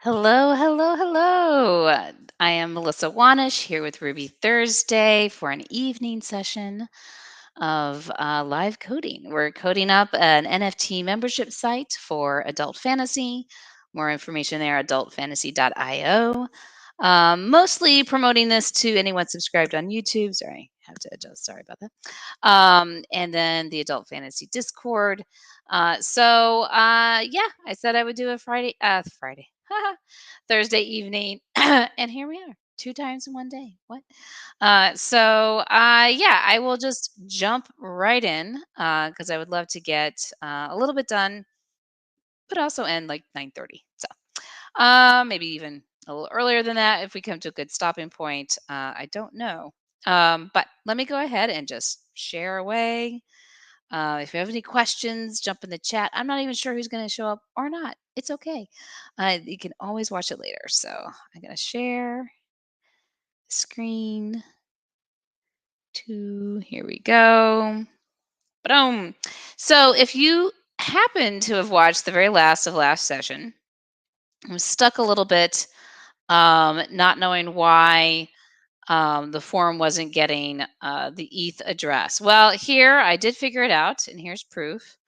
Hello, hello, hello. I am Melissa Wanish here with Ruby Thursday for an evening session of live coding. We're coding up an NFT membership site for adult fantasy. More information there, adultfantasy.io. Mostly promoting this to anyone subscribed on YouTube. Sorry, have to adjust. Sorry about that. And then the Adult Fantasy Discord. Yeah, I said I would do a Friday, Thursday evening, and here we are, 2 times in one day. What? Yeah, I will just jump right in because I would love to get a little bit done, but also end like 9:30. Maybe even a little earlier than that if we come to a good stopping point. I don't know. But let me go ahead and just share away. If you have any questions, jump in the chat. I'm not even sure who's going to show up or not. It's okay. You can always watch it later. So I'm going to share screen to, here we go. Boom. So if you happen to have watched the very last of last session, I'm stuck a little bit not knowing why the form wasn't getting the ETH address. Well, here I did figure it out, and here's proof.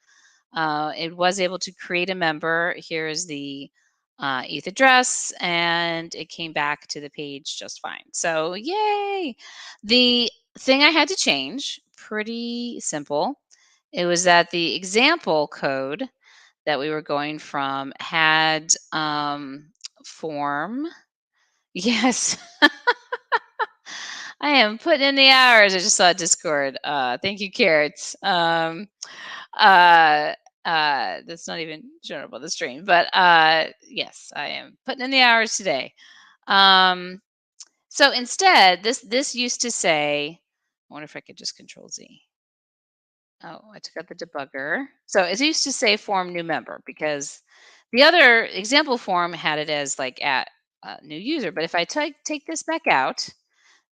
It was able to create a member. Here's the ETH address, and it came back to the page just fine. So, yay! The thing I had to change, pretty simple. It was that the example code that we were going from had form. Yes. I am putting in the hours. I just saw Discord. Thank you, Carrots. Uh, that's not even showing up on the stream, but yes, I am putting in the hours today. So instead, this used to say, I wonder if I could just Control Z. Oh, I took out the debugger. So it used to say form new member because the other example form had it as like at new user. But if I take this back out,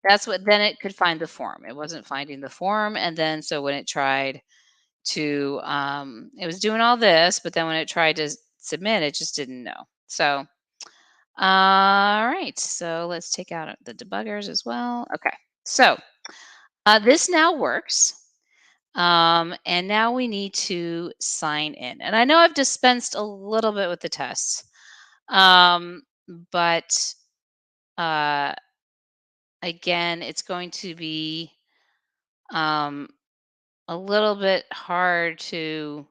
that's what then it could find the form. It wasn't finding the form, and then so when it tried to, it was doing all this, but then when it tried to submit, it just didn't know. So, all right. So let's take out the debuggers as well. Okay. So this now works. And now we need to sign in. And I know I've dispensed a little bit with the tests, but uh, again, it's going to be um, a little bit hard to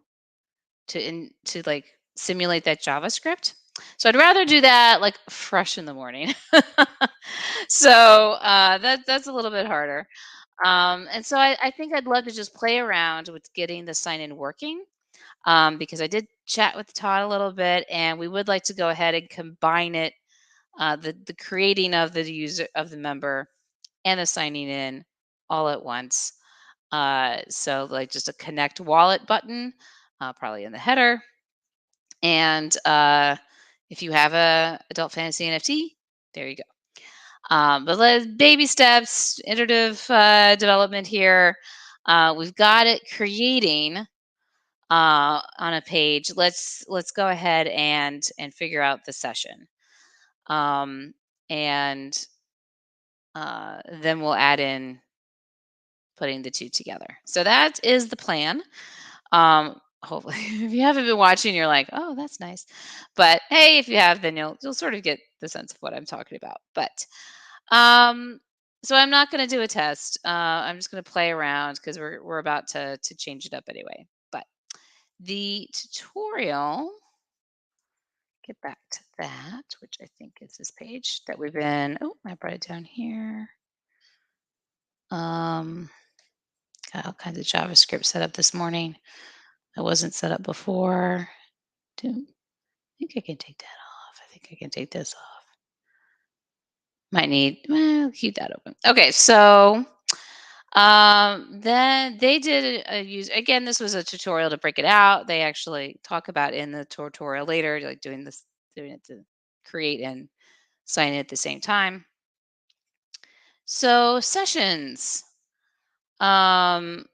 like simulate that JavaScript. So I'd rather do that like fresh in the morning. So that's a little bit harder. And so I think I'd love to just play around with getting the sign in working because I did chat with Todd a little bit, and we would like to go ahead and combine it, the creating of the user of the member and the signing in all at once. So like just a connect wallet button, probably in the header. And if you have a adult fantasy NFT, there you go. But let's baby steps, iterative development here. We've got it creating on a page. Let's go ahead and figure out the session, um, and then we'll add in putting the two together. So that is the plan. Hopefully, if you haven't been watching, you're like, oh, that's nice. But hey, if you have, then you'll sort of get the sense of what I'm talking about. But um, so I'm not going to do a test. I'm just going to play around because we're about to change it up anyway. But the tutorial, get back to that, which I think is this page that we've been. Oh, I brought it down here. Got all kinds of JavaScript set up this morning. I wasn't set up before. I think I can take that off. I think I can take this off. Might need, well, keep that open. Okay, so then they did a use, again, this was a tutorial to break it out. They actually talk about in the tutorial later, like doing it to create and sign it at the same time. So sessions. Um,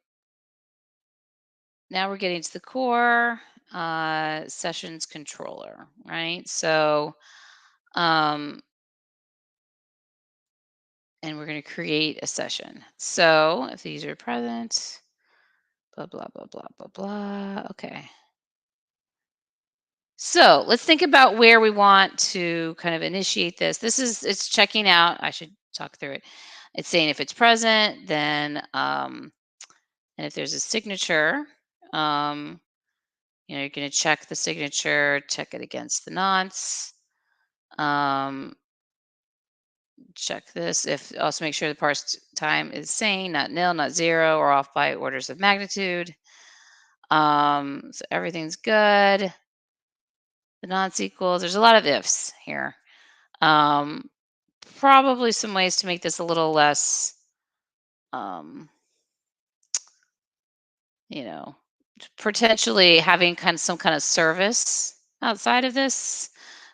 Now we're getting to the core sessions controller, right? So Um, and we're going to create a session. So if these are present, blah, blah, blah, blah, blah, blah. Okay. So let's think about where we want to kind of initiate this. It's checking out. I should talk through it. It's saying if it's present, then, and if there's a signature, um, you're going to check the signature, check it against the nonce. Um, check this. If also make sure the parse time is sane, not nil, not zero, or off by orders of magnitude. So everything's good. The nonce equals. There's a lot of ifs here. Um, Probably some ways to make this a little less, um, you know, potentially having kind of some kind of service outside of this,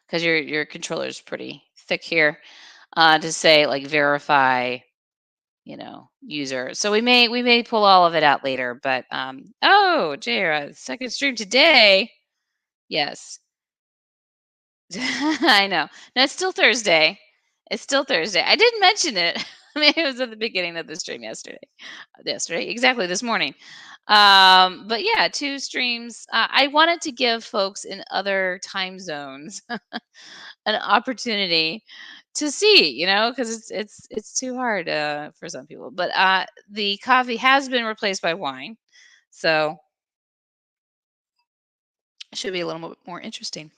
because your controller is pretty thick here, to say like verify, user. So we may pull all of it out later, but oh, Jira, second stream today. Yes. I know. No, it's still Thursday. It's still Thursday. I didn't mention it. Maybe it was at the beginning of the stream yesterday. Yesterday, exactly this morning. But yeah, two streams. I wanted to give folks in other time zones an opportunity to see, because it's too hard for some people. But the coffee has been replaced by wine, so it should be a little bit more interesting.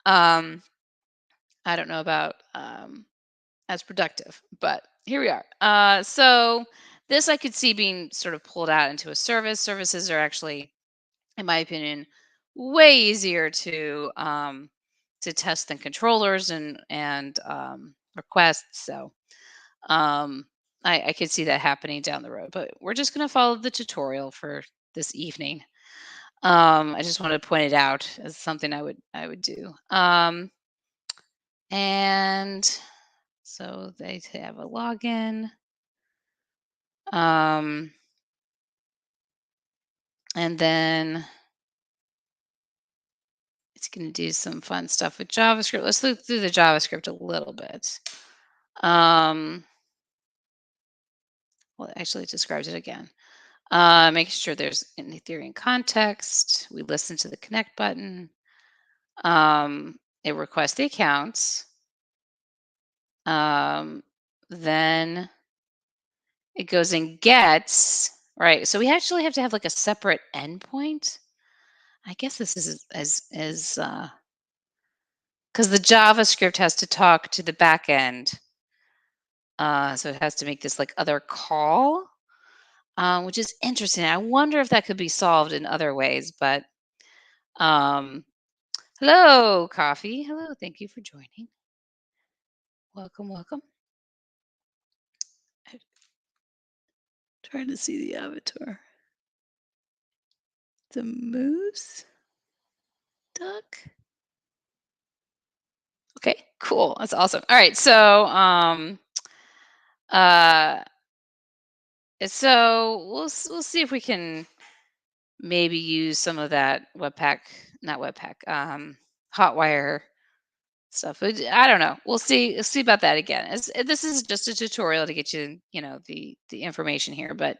Um, I don't know about as productive, but here we are. So this I could see being sort of pulled out into a service. Services are actually, in my opinion, way easier to test than controllers and requests. So I could see that happening down the road. But we're just going to follow the tutorial for this evening. I just wanted to point it out as something I would do. And so they have a login. Um, and then it's going to do some fun stuff with JavaScript. Let's look through the JavaScript a little bit. Well, actually, it describes it again. Making sure there's an Ethereum context. We listen to the connect button. It requests the accounts. Then it goes and gets, right. So we actually have to have like a separate endpoint. I guess this is as because the JavaScript has to talk to the back end. So it has to make this like other call, which is interesting. I wonder if that could be solved in other ways. But um, hello, Coffee. Hello, thank you for joining. Welcome, welcome. I'm trying to see the avatar. The moose duck. Okay, cool. That's awesome. All right, uh, so we'll see if we can maybe use some of that Webpack, not Webpack, Hotwire stuff. I don't know. We'll see about that again. This is just a tutorial to get you, the information here, but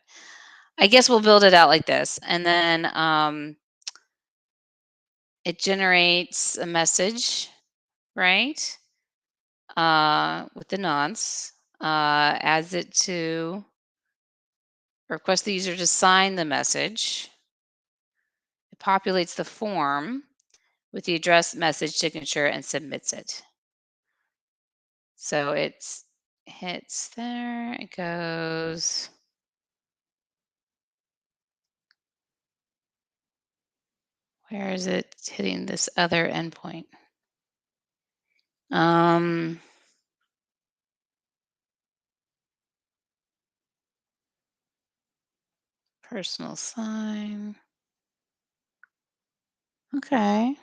I guess we'll build it out like this, and then it generates a message, right? With the nonce, adds it to request the user to sign the message. It populates the form with the address, message, signature, and submits it. So it's hits there, it goes. Where is it hitting this other endpoint? Personal sign. Okay.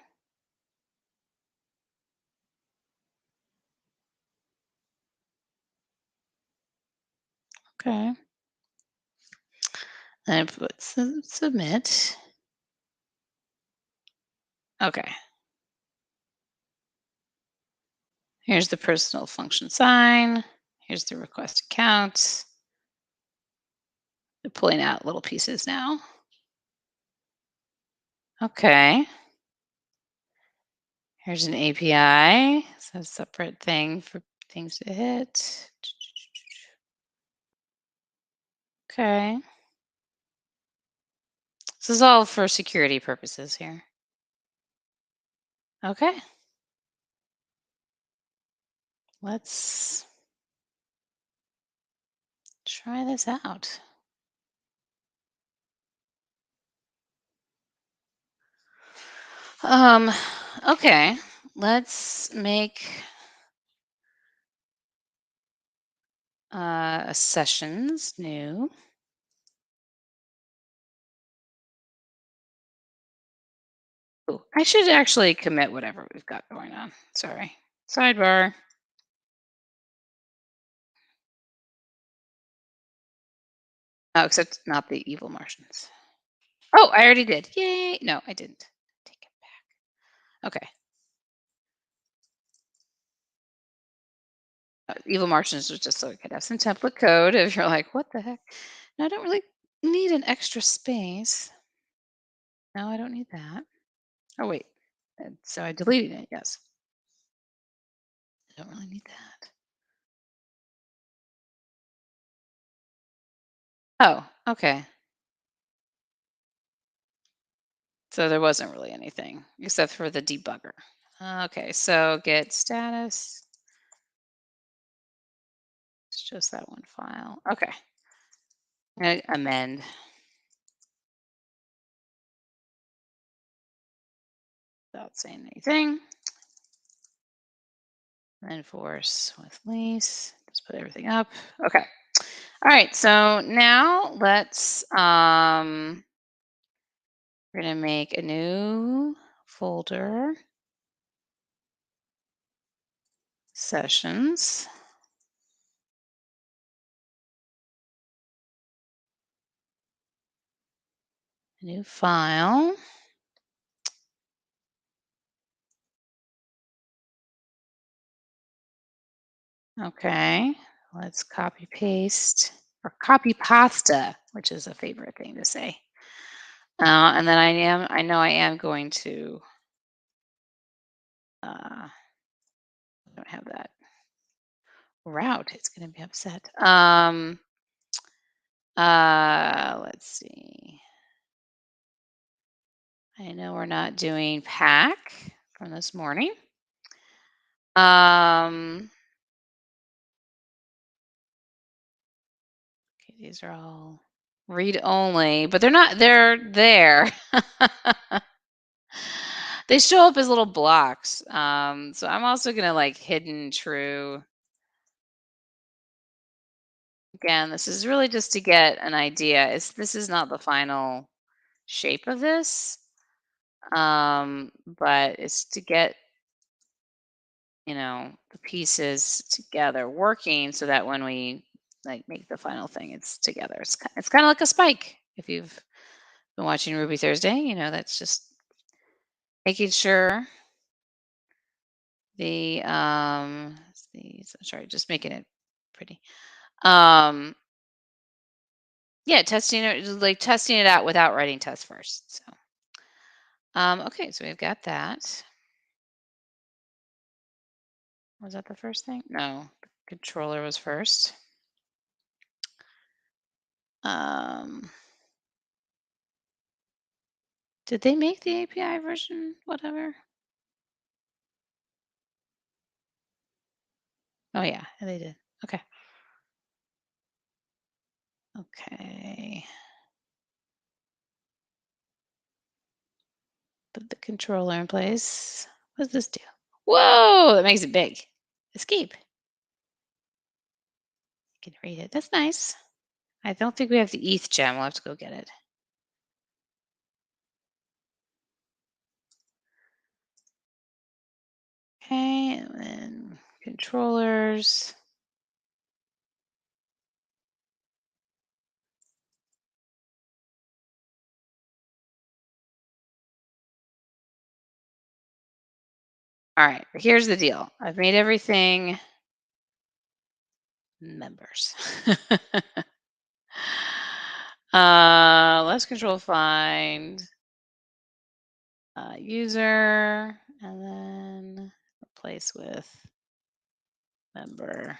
Okay. Then I put submit. Okay. Here's the personal function sign. Here's the request account. They're pulling out little pieces now. Okay. Here's an API. So a separate thing for things to hit. Okay. This is all for security purposes here. Okay. Let's try this out. Um, okay. Let's make a sessions new. Ooh, I should actually commit whatever we've got going on. Sorry. Sidebar. Oh, except not the evil Martians. Oh, I already did. Yay. No, I didn't. Take it back. Okay. Evil Martians was just so we could have some template code if you're like, what the heck? No, I don't really need an extra space. No, I don't need that. Oh, wait. So I deleted it. Yes. I don't really need that. Oh, okay. So there wasn't really anything except for the debugger. Okay, so get status. It's just that one file. Okay. Amend. Without saying anything. Enforce with lease. Just put everything up. Okay. All right. So now we're gonna make a new folder, sessions, a new file. Okay. Let's copy paste or copy pasta, which is a favorite thing to say. And then I know I am going to, I don't have that route. It's going to be upset. Let's see. I know we're not doing pack from this morning. Okay, these are all read only, but they're there. They show up as little blocks. So I'm also gonna like hidden true. Again, this is really just to get an idea. This is not the final shape of this. But it's to get, the pieces together working so that when we like make the final thing, it's together. It's kind of like a spike. If you've been watching Ruby Thursday, that's just making sure sorry, just making it pretty. Um, yeah, testing it out without writing tests first. So, okay, so we've got that. Was that the first thing? No, the controller was first. Um, did they make the API version? Whatever. Oh yeah, they did. Okay. Okay. Put the controller in place. What does this do? Whoa, that makes it big. Escape. You can read it. That's nice. I don't think we have the ETH gem. We'll have to go get it. Okay, and then controllers. All right, here's the deal. I've made everything members. Let's control find user and then replace with member.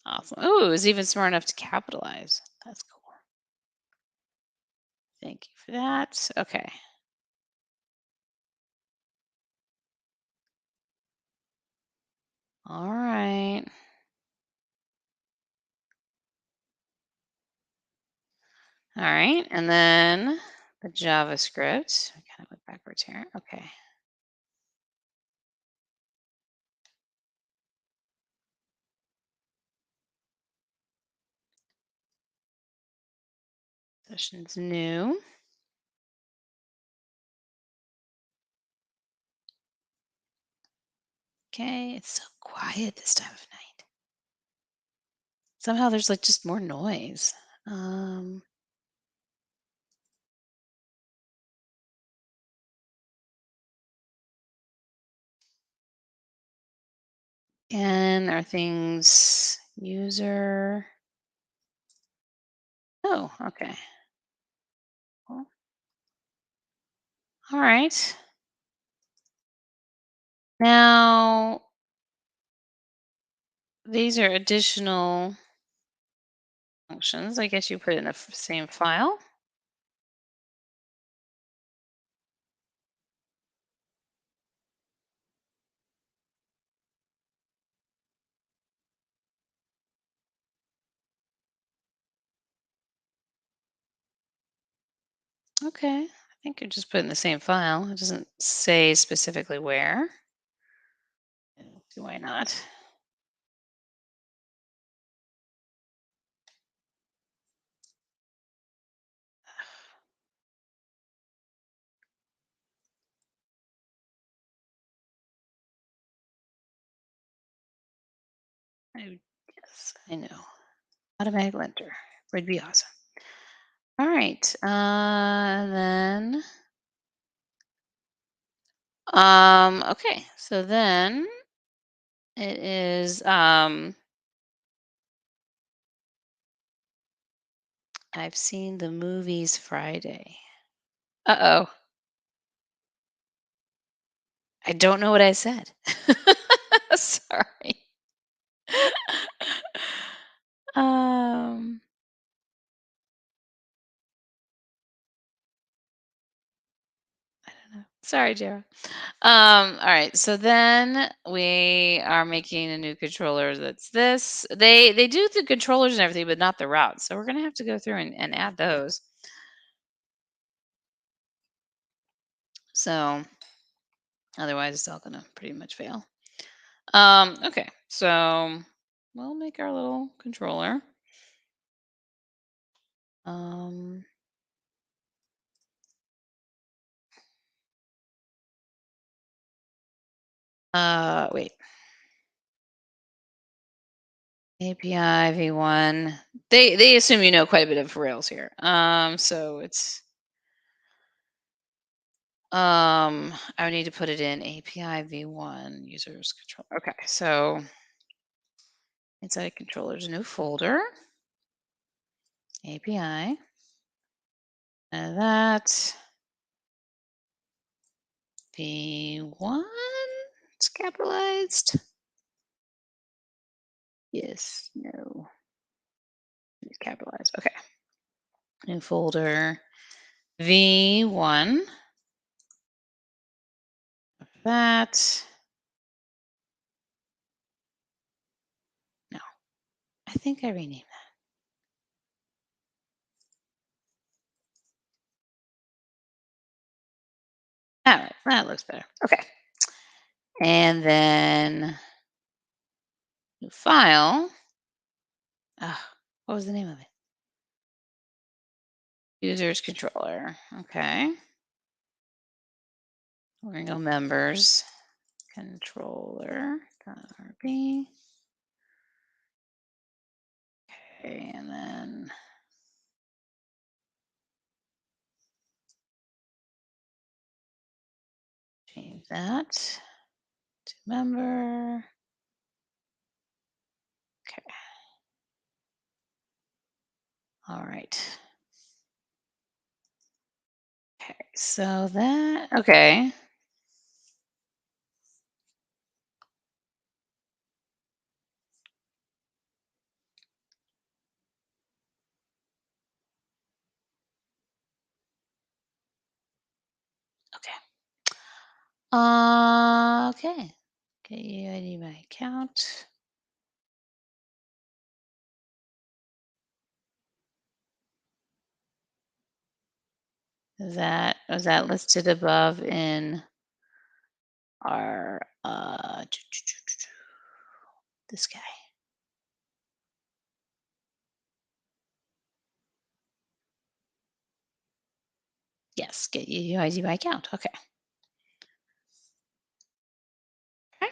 Awesome. Oh, it was even smart enough to capitalize. That's cool. Thank you for that. Okay. All right. All right. And then the JavaScript. I kind of went backwards here. Okay. Session's new. Okay. It's so quiet this time of night. Somehow there's like just more noise. Um, and are things user? Oh, okay. Well, all right. Now, these are additional functions. I guess you put in the same file. Okay. I think you're just putting the same file. It doesn't say specifically where. Why not? Yes, I know. Automatic lender would be awesome. All right. Then, okay. So then it is, I've seen the movies Friday. Uh-oh. I don't know what I said. Sorry. Um, I don't know. Sorry, Jara. All right. So then we are making a new controller that's this. They do the controllers and everything, but not the routes. So we're gonna have to go through and add those. So otherwise it's all gonna pretty much fail. Okay, so we'll make our little controller. Um, wait, API v1. They assume you know quite a bit of Rails here. So it's I would need to put it in API v1 users control. Okay, so inside controllers, new folder, API, and that v1. It's capitalized. Yes, no, it's capitalized. Okay. New folder V1. That. No, I think I renamed that. All right, that looks better. Okay. And then new file. What was the name of it? Users controller. Okay. We're going to go members. Controller.rb. Okay, and then Change that to member. Okay. All right. Okay. So that, okay. Okay. Okay. Get UID my account. Was that listed above in our this guy? Yes, get UID my account. Okay. Okay.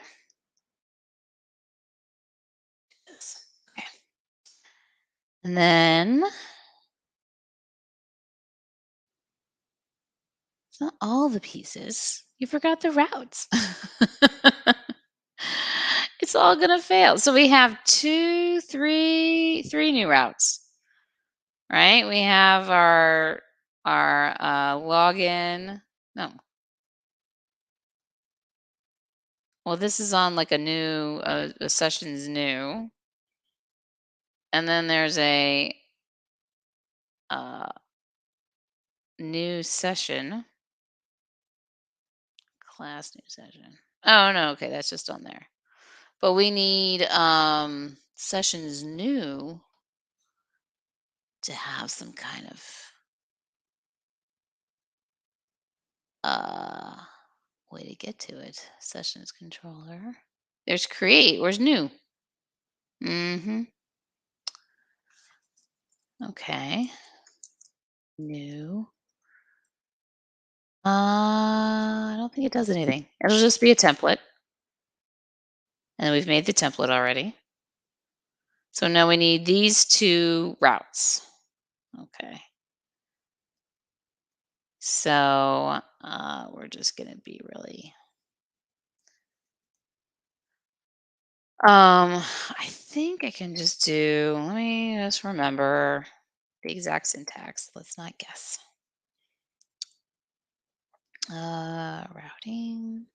Yes. Okay. And then it's not all the pieces. You forgot the routes. It's all gonna fail. So we have three new routes, right? We have our login. No, well, this is on like a new a session's new, and then there's a uh, new session, class new session. Oh no, okay, that's just on there. But we need sessions new to have some kind of uh way to get to it. Sessions controller. There's create. Where's new? Mm-hmm. Okay. New. I don't think it does anything. It'll just be a template. And we've made the template already. So now we need these two routes. Okay. So we're just gonna be really I think I can just do, let me just remember the exact syntax. Let's not guess. Routing.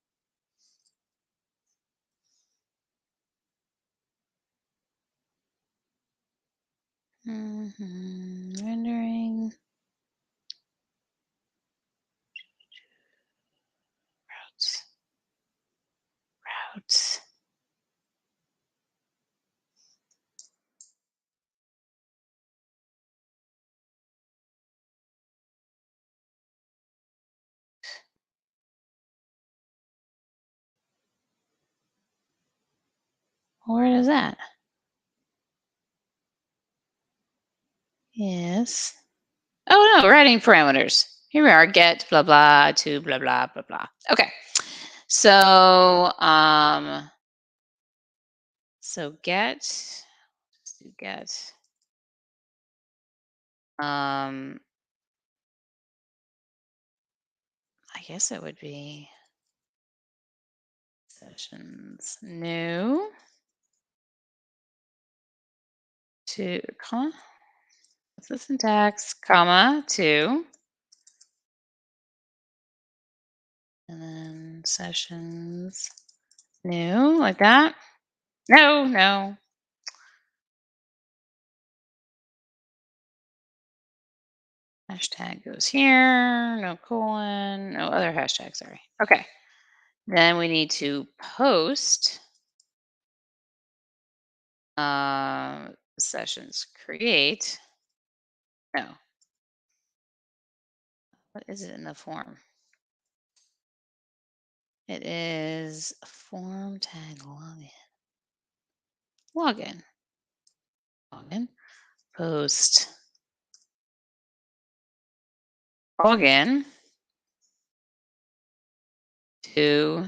Rendering. Routes. Routes. Where is that? Yes. Oh no, writing parameters. Here we are. Get blah blah to blah blah blah blah. Okay. So get, let's do get. I guess it would be sessions new to comma. What's the syntax? Comma two. And then sessions new, like that. No, no. Hashtag goes here. No colon. No other hashtag. Sorry. Okay. Then we need to post sessions create. No. What is it in the form? It is form tag login. Login. Login. Post. Login to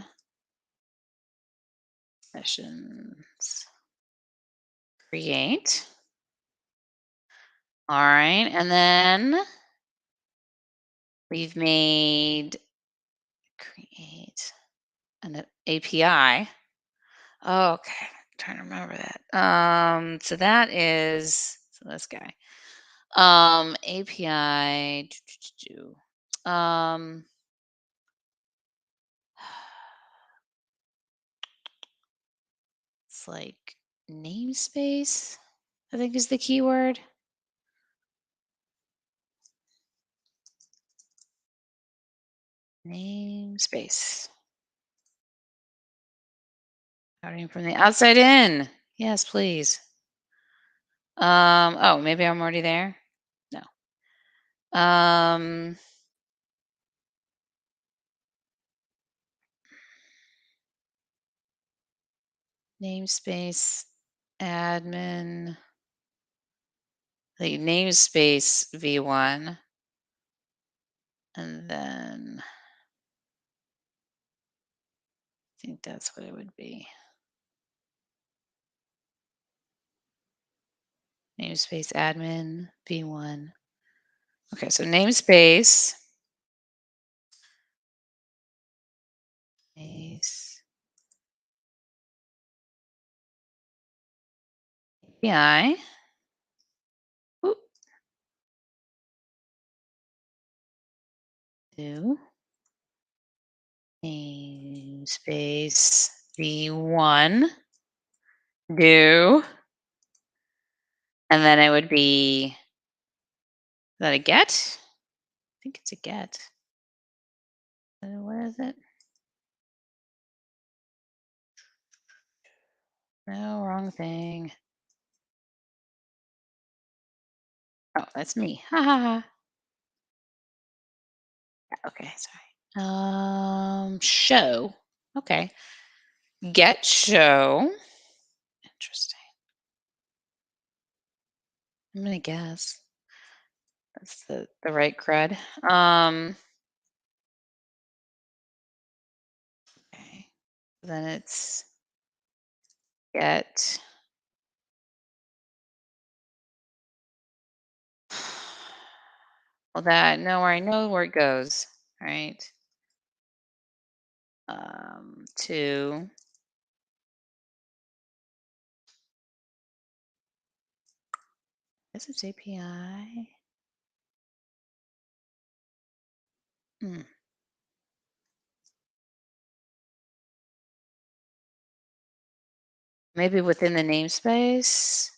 sessions create. All right. And then we've made create an API. Oh, okay. Trying to remember that. So that is this guy. API. Um, it's like namespace, I think is the keyword. Namespace. Starting from the outside in. Yes, please. Oh, maybe I'm already there. No. Um, namespace admin. The namespace v1, and then I think that's what it would be. Namespace admin v1. Okay, so namespace space API. Oop, do namespace v1 do, and then it would be, is that a get? I think it's a get. What is it? No, wrong thing. Oh, that's me. Ha ha ha. Okay, sorry. Show. Okay. Get show. Interesting. I'm gonna guess that's the right crud. Okay. Then it's get. Well, that no, I know where it goes. Right. To this is API. Hmm. Maybe within the namespace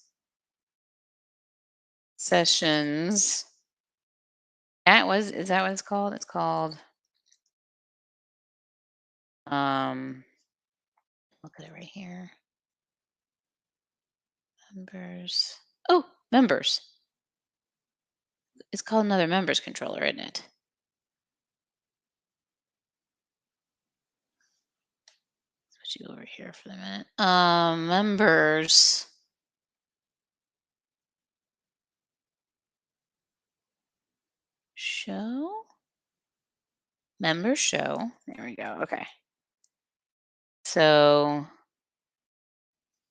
sessions. That was is that what it's called? It's called look at it right here. Members. Oh, members. It's called another members controller, isn't it? Switch you over here for a minute. Members. Show. Members show. There we go. Okay. So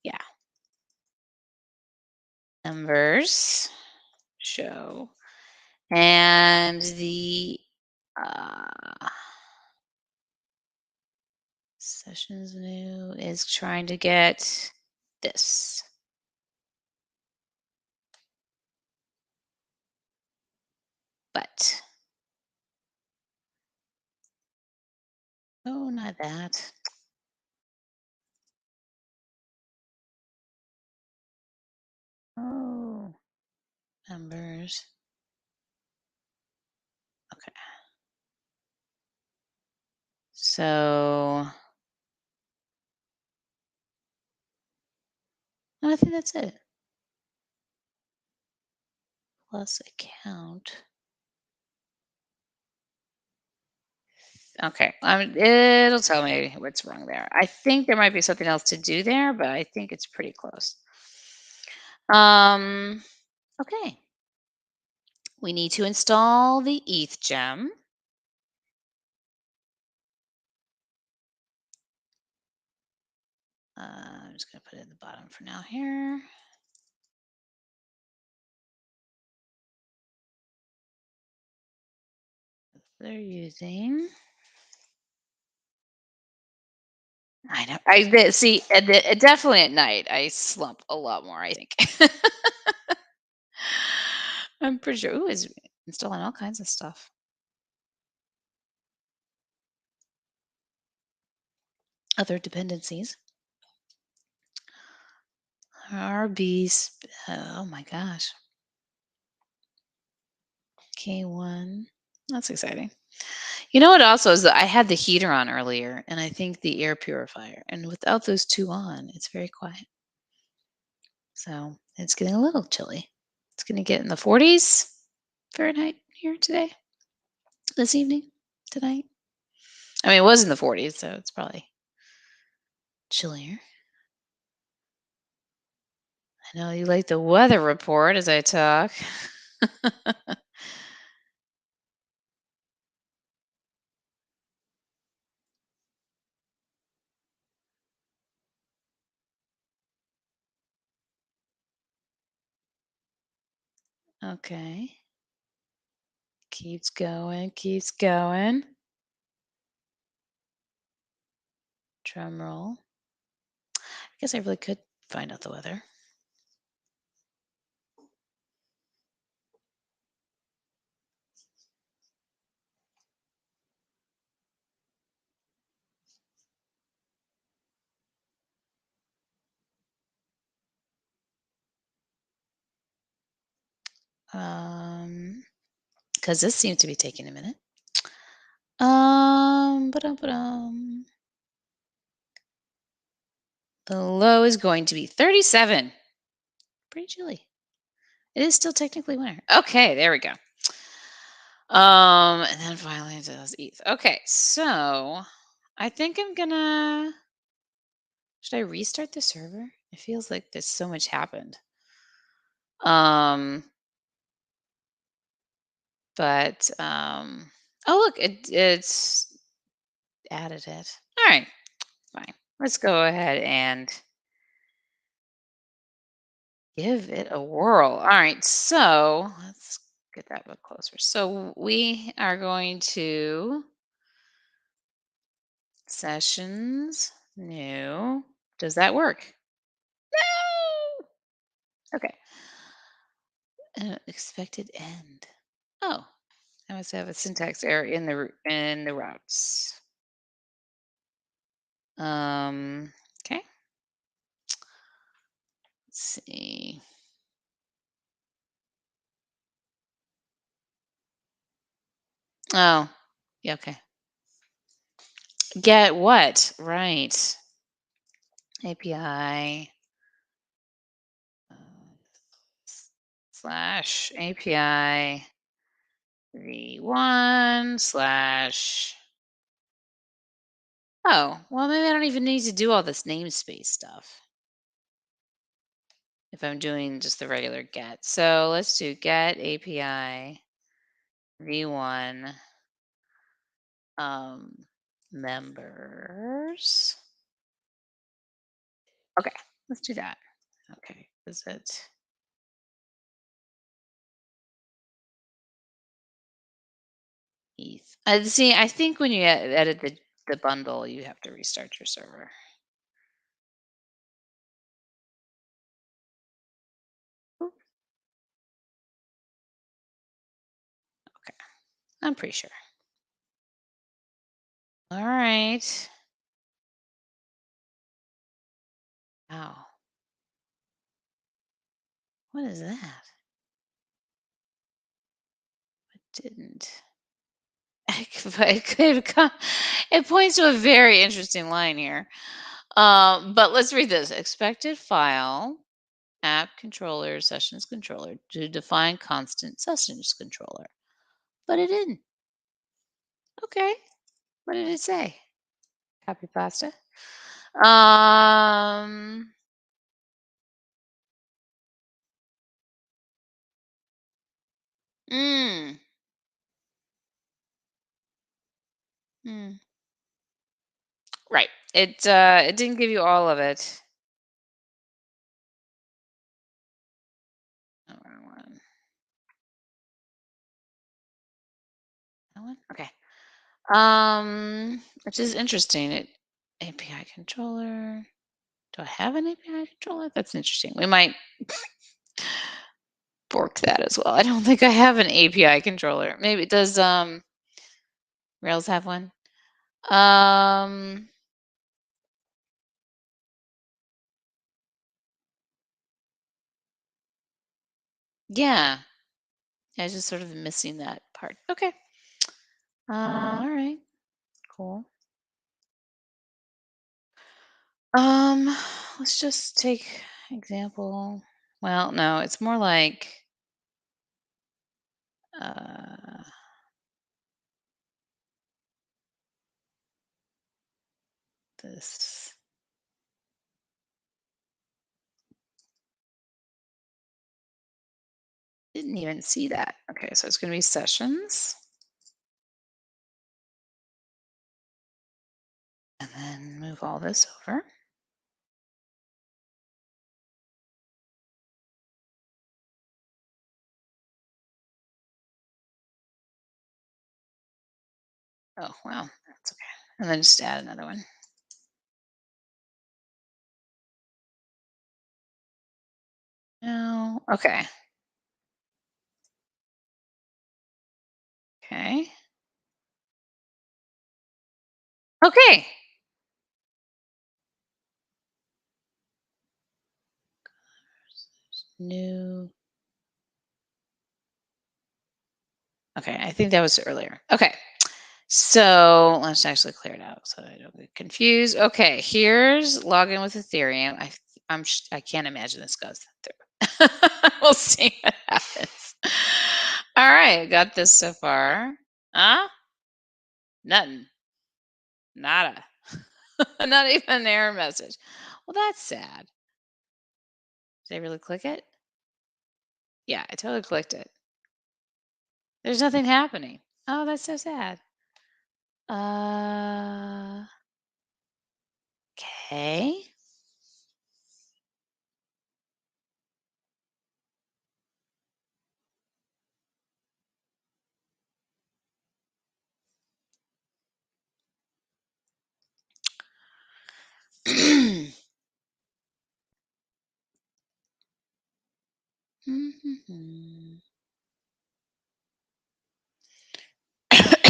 yeah. Members show. And the sessions new is trying to get this. But oh, not that. Oh, members. Okay. So I think that's it. Plus account. Okay. It'll tell me what's wrong there. I think there might be something else to do there, but I think it's pretty close. Okay. We need to install the ETH gem. I'm just going to put it at the bottom for now here. They're using I know. See, definitely at night, I slump a lot more, I think. I'm pretty sure. Ooh, it's installing all kinds of stuff. Other dependencies. RBs. Oh my gosh. K1. That's exciting. You know what also is that I had the heater on earlier and I think the air purifier. And without those two on, it's very quiet. So it's getting a little chilly. It's going to get in the 40s Fahrenheit here today, this evening, tonight. I mean, it was in the 40s, so it's probably chillier. I know you like the weather report as I talk. Okay. Keeps going, keeps going. Drum roll. I guess I really could find out the weather. Because this seems to be taking a minute. Ba-dum. The low is going to be 37. Pretty chilly. It is still technically winter. Okay, there we go. And then finally it does ETH. Okay, so I think I'm gonna. Should I restart the server? It feels like there's so much happened. Um, but oh look, it's added it. All right, fine. Let's go ahead and give it a whirl. All right, so let's get that a bit closer. So we are going to sessions, new. Does that work? No. Okay. Expected end. Oh, I must have a syntax error in the routes. Okay. Let's see. Oh, yeah, okay. Get what? Right. API slash API v1 slash. Oh, well, maybe I don't even need to do all this namespace stuff if I'm doing just the regular get. So let's do get API v1 members. Okay, let's do that. Okay, is it ETH? See, I think when you edit the bundle, you have to restart your server. Oop, okay, I'm pretty sure. All right. Wow. What is that? It didn't. It could come. It points to a very interesting line here. But let's read this. Expected file app controller sessions controller to define constant sessions controller. But it didn't. Okay. What did it say? Copy pasta. Um. Mm, mm. Right. It didn't give you all of it. Oh, wrong one. That one. Okay. Which is interesting. API controller. Do I have an API controller? That's interesting. We might fork that as well. I don't think I have an API controller. Maybe does Rails have one? Um yeah. I was just sort of missing that part. Okay. All right. Cool. Um, let's just take example. Well, no, it's more like uh this. Didn't even see that. Okay, so it's going to be sessions and then move all this over. Oh, wow. That's okay. And then just add another one. No. Okay. Okay. Okay. New. Okay, I think that was earlier. Okay. So let's actually clear it out so I don't get confused. Okay, here's login with Ethereum. I can't imagine this goes through. We'll see what happens. All right, got this so far. Huh? Nothing. Nada. Not even an error message. Well, that's sad. Did I really click it? Yeah, I totally clicked it. There's nothing happening. Oh, that's so sad. Uh, okay.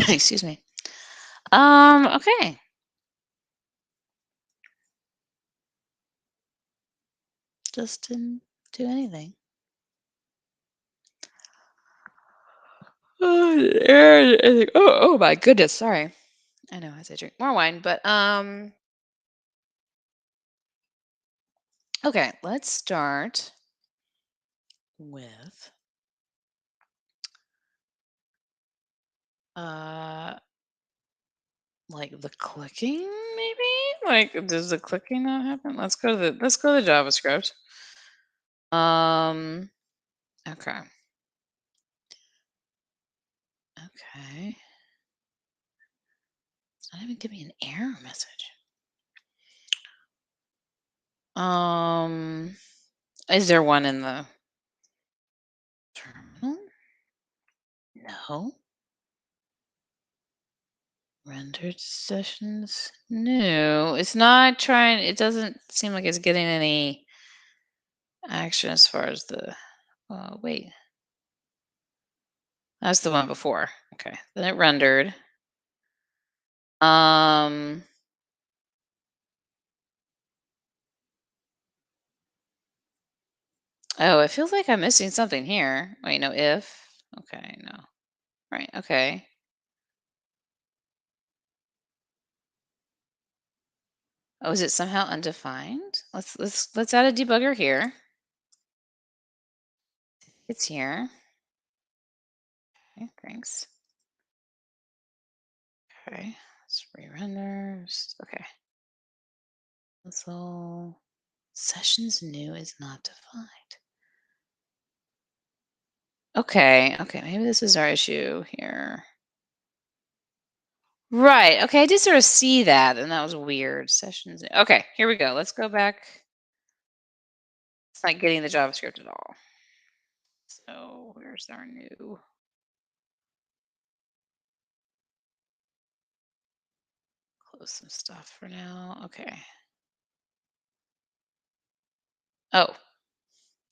Excuse me. Okay. Just didn't do anything. Oh my goodness, sorry. I know as I drink more wine, but okay, let's start with uh like the clicking maybe? Like does the clicking not happen? Let's go to the JavaScript. Um okay. Okay. It's not even giving me an error message. Um is there one in the terminal? No. Rendered sessions? No, it's not trying. It doesn't seem like it's getting any action as far as the. Wait, that's the one before. Okay, then it rendered. Um. Oh, it feels like I'm missing something here. Wait, no, if. Okay, no. Right. Okay. Oh, is it somehow undefined? Let's add a debugger here. It's here. Okay, thanks. Okay, let's re-render. Okay. So sessions new is not defined. Okay, maybe this is our issue here. Right. Okay, I did sort of see that, and that was weird. Sessions. Okay, here we go. Let's go back. It's not getting the JavaScript at all. So where's our new? close some stuff for now. Okay. Oh,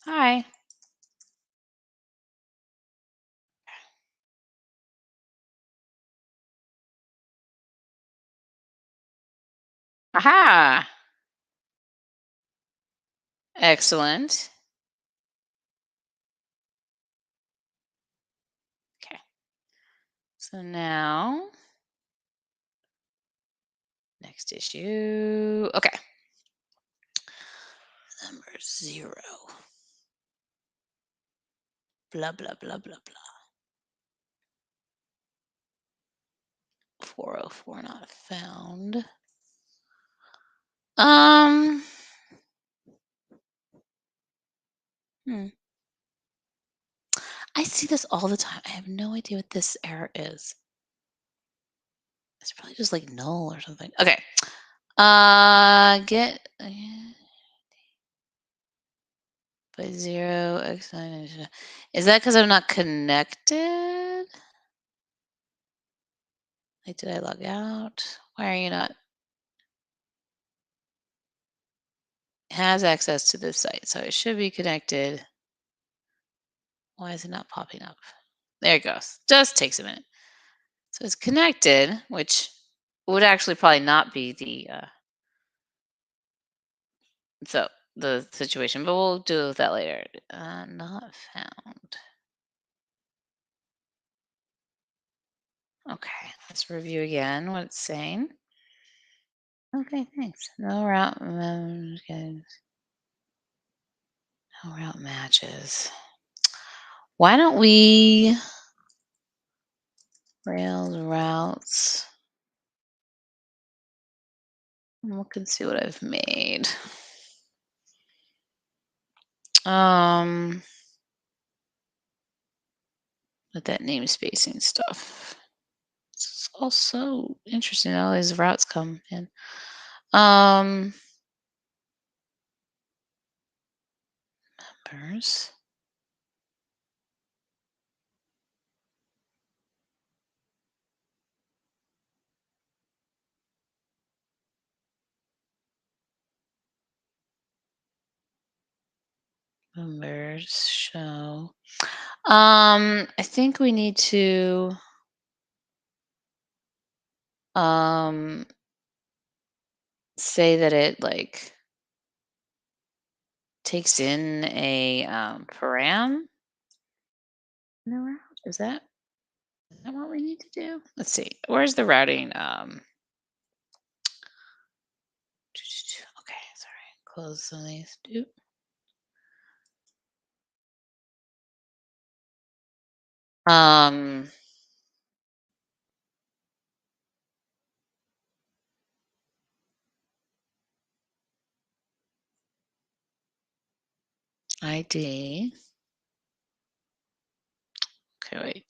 hi. Aha. Excellent. Okay. So now, next issue. Okay. Number 0. Blah, blah, blah, blah, blah. 404 not found. Um, hmm. I see this all the time. I have no idea what this error is. It's probably just like null or something. Okay. Get by 0 x 9. Is that because I'm not connected? Like, did I log out? Why are you not? Has access to this site, so it should be connected. Why is it not popping up? There it goes. Just takes a minute. So it's connected, which would actually probably not be so the situation, but we'll do that later. Not found. Okay, let's review again what it's saying. Okay, thanks. No route no route matches. Why don't we Rails routes? Look and see what I've made. With that name spacing stuff. It's also interesting. All these routes come in. Members. Members show. I think we need to say that it like takes in a param in the route. Is that what we need to do? Let's see. Where's the routing? Okay, sorry. Close some of these. Doop. Um, ID. Okay, wait.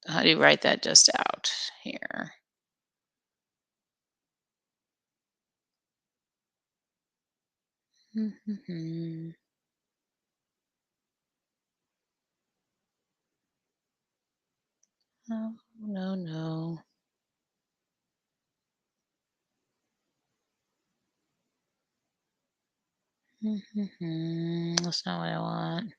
How do you write that just out here? No, no, no. That's not what I want.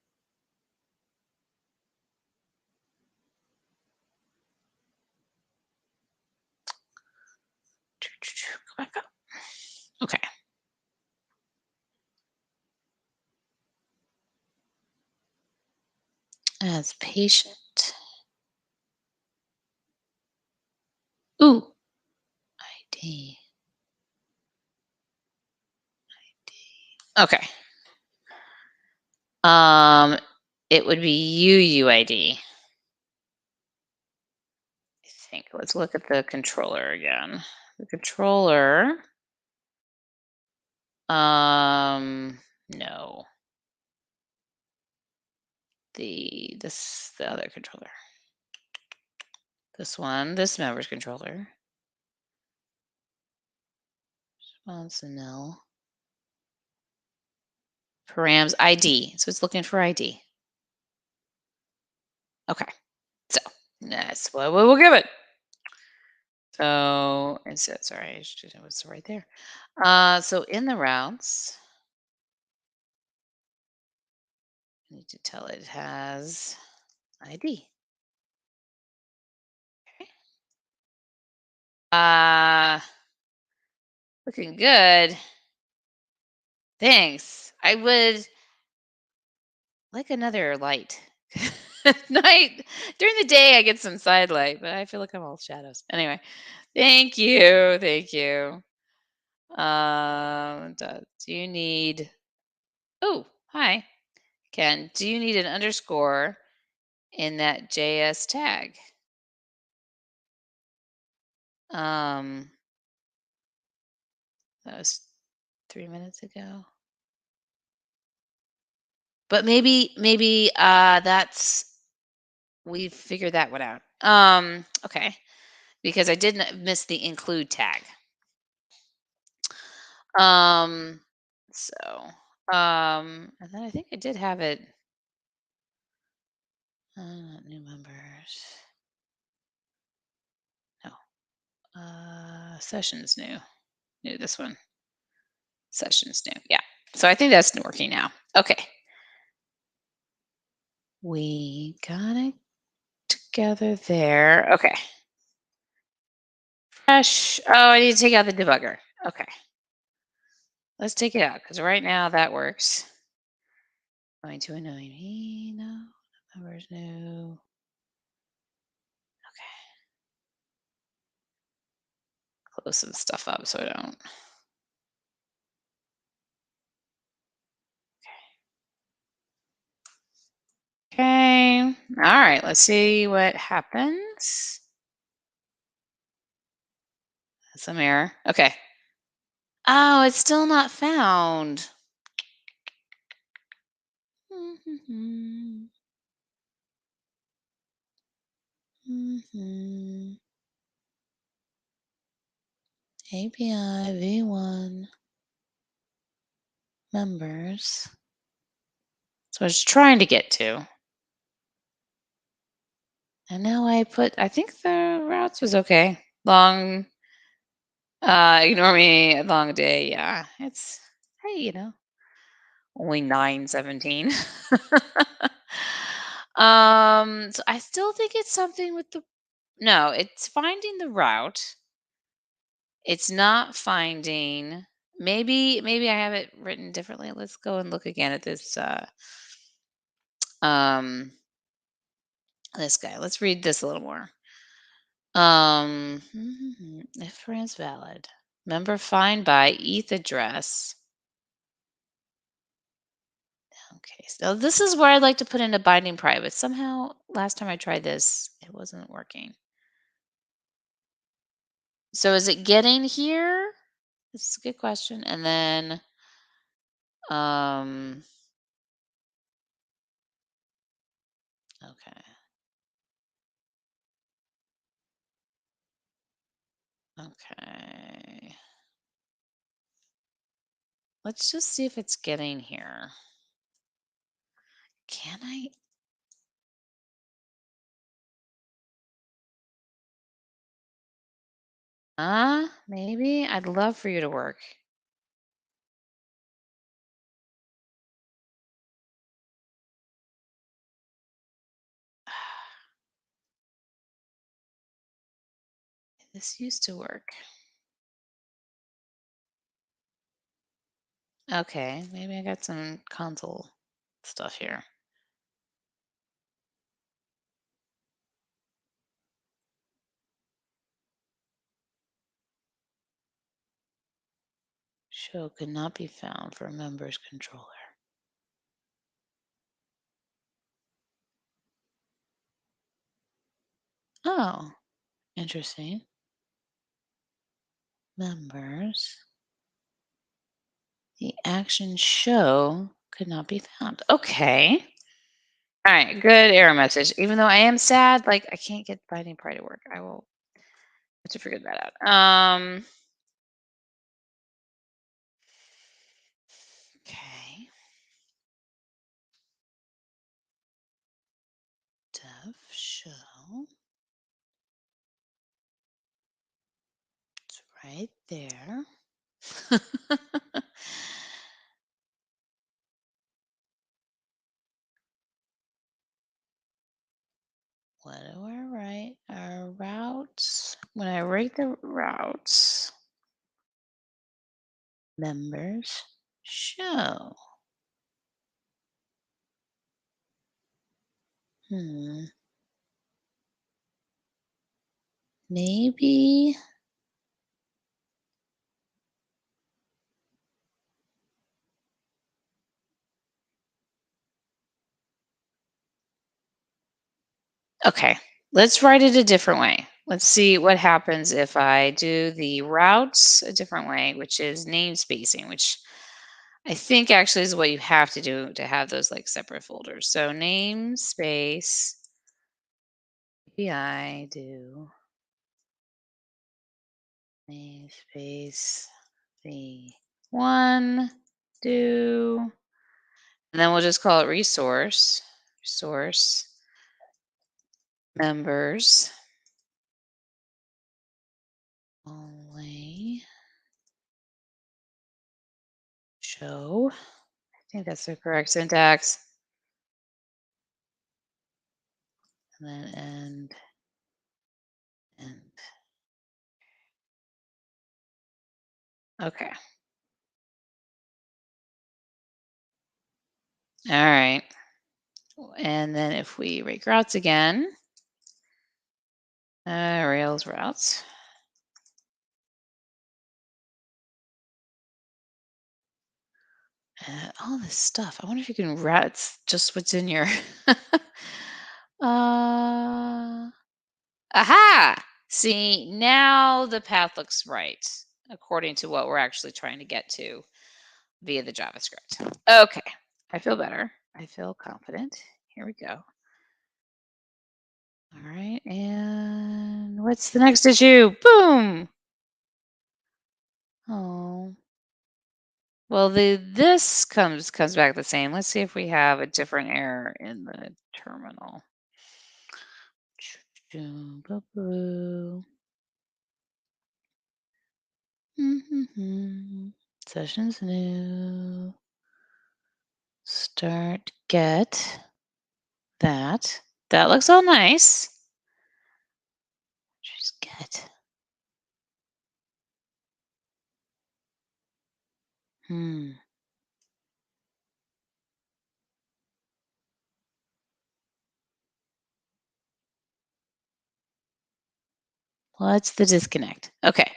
Go back up. Okay. As patient. Ooh. ID. Okay. It would be UUID. I think. Let's look at the controller again. The controller. No. The other controller. This one, this member's controller. Response nil. Params ID. So it's looking for ID. Okay. So that's what we will give it. So it says, sorry, it was right there. So in the routes, I need to tell it has ID. Okay. Uh, looking good. Thanks. I would like another light. Night during the day, I get some side light, but I feel like I'm all shadows. Anyway, thank you, thank you. Do you need? Oh, hi, Ken. Do you need an underscore in that JS tag? Um, that was 3 minutes ago. But maybe that's we figured that one out. Okay, because I didn't miss the include tag. Um, so, and then I think I did have it. New members. No. Sessions new. New this one. Sessions new. Yeah. So I think that's working now. Okay. We got it together there. Okay. Fresh. Oh, I need to take out the debugger. Okay. Let's take it out because right now that works. Going to annoy me. No. Numbers new. Okay. Close some stuff up so I don't. Okay. All right. Let's see what happens. Some error. Okay. Oh, it's still not found. Mhm. Mhm. API v1 members. So I was trying to get to. And now I think the routes was okay. Long, ignore me, long day. Yeah. Hey, only 9:17. So I still think it's something with no, it's finding the route. It's not finding, maybe I have it written differently. Let's go and look again at um this guy. Let's read this a little more. If friends valid. Member find by ETH address. Okay, so this is where I'd like to put in a binding private. Somehow, last time I tried this, it wasn't working. So is it getting here? This is a good question. And then, um, okay, okay. Let's just see if it's getting here. Can I? Maybe. I'd love for you to work. This used to work. Okay, maybe I got some console stuff here. Show could not be found for members controller. Oh, interesting. Members. The action show could not be found. Okay. All right. Good error message. Even though I am sad, like I can't get Binding Pride to work. I will have to figure that out. Okay. Dev show. right there. What do I write? Our routes. When I write the routes, members show. Hmm. Maybe. Okay. Let's write it a different way. Let's see what happens if I do the routes a different way, which is name spacing, which I think actually is what you have to do to have those like separate folders. So namespace API do namespace v1 do, and then we'll just call it resource members only show. I think that's the correct syntax. And then end. Okay. All right. And then if we rake routes again, Rails routes. All this stuff. I wonder if you can route it's just what's in your. Aha! See, now the path looks right according to what we're actually trying to get to via the JavaScript. Okay, I feel better. I feel confident. Here we go. All right, and what's the next issue? Boom! Oh, well, this comes back the same. Let's see if we have a different error in the terminal. Sessions new. Start get that. That looks all nice. Just get. What's the disconnect? Okay.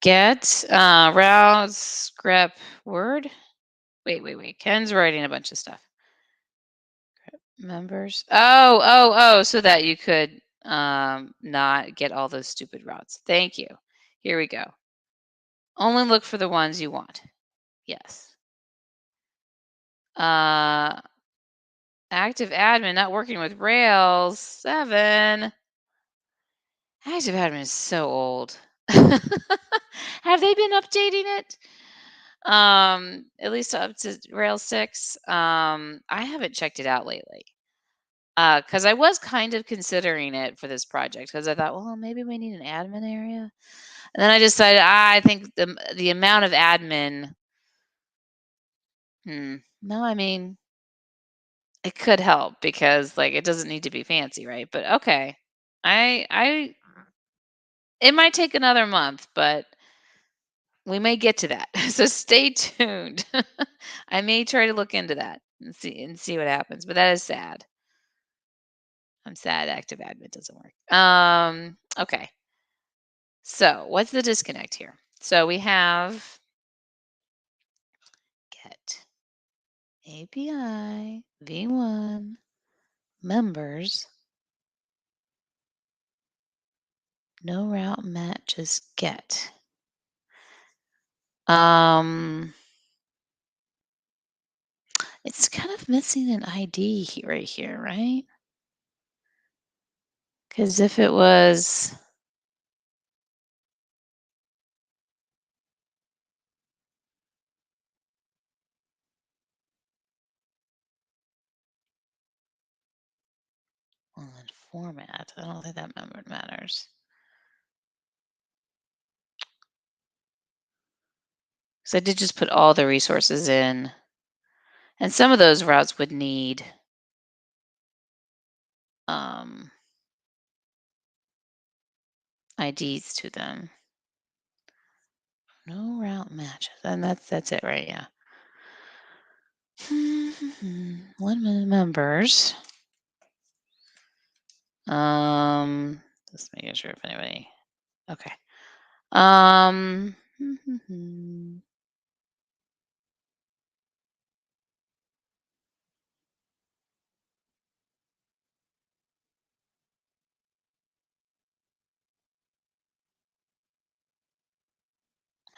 Get routes grep word. Wait. Ken's writing a bunch of stuff. Members. Oh, so that you could not get all those stupid routes. Thank you. Here we go. Only look for the ones you want. Yes. Active admin not working with Rails 7. Active admin is so old. Have they been updating it? At least up to Rails 6. I haven't checked it out lately. Because I was kind of considering it for this project because I thought, well, maybe we need an admin area. And then I decided, I think the amount of admin. No, I mean, it could help because like it doesn't need to be fancy, right? But okay, I it might take another month, but we may get to that. So stay tuned. I may try to look into that and see what happens. But that is sad. I'm sad active admin doesn't work. Okay. So what's the disconnect here? So we have get API v1 members no route matches get. It's kind of missing an ID right here, right? Because if it was well, in format, I don't think that matters. So I did just put all the resources in, and some of those routes would need um, IDs to them. No route matches, and that's it, right? Yeah. One minute members. Just making sure if anybody. Okay. Um.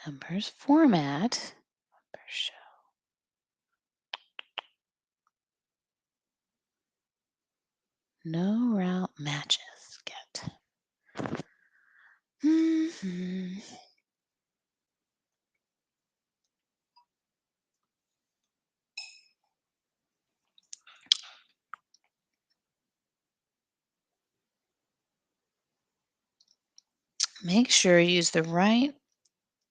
Members format. Members show. No route matches. Get. Make sure you use the right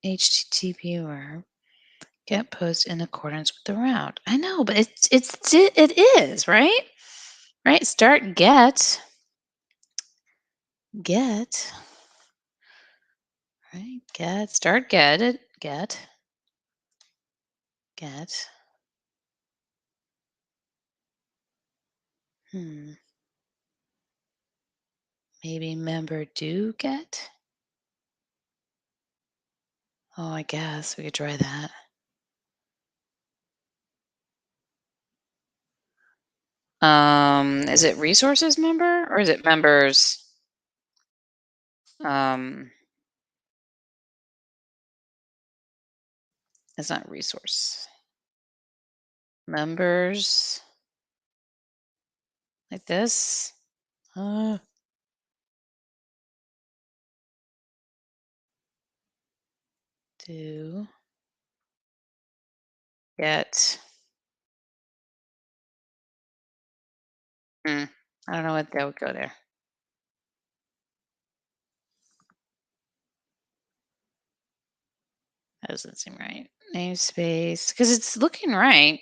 HTTP verb. Get post in accordance with the route. I know, but it is right. Right. Start get. Right. Get. Start get it. Get. Get. Maybe member do get. Oh, I guess we could try that. Is it resources member or is it members? Um, it's not resource. Members like this. Do get. I don't know what that would go there. That doesn't seem right. Namespace, because it's looking right.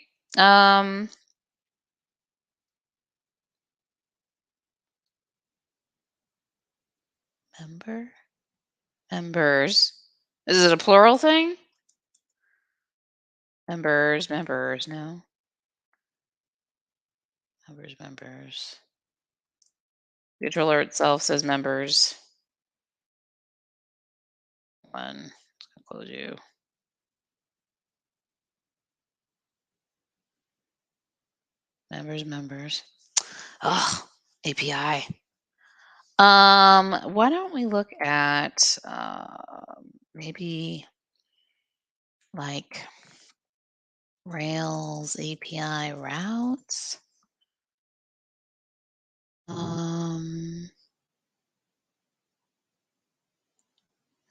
Member, members. Is it a plural thing? Members. No, members. Controller itself says members. One. Close you. Members. Oh, API. Why don't we look at maybe like Rails API routes?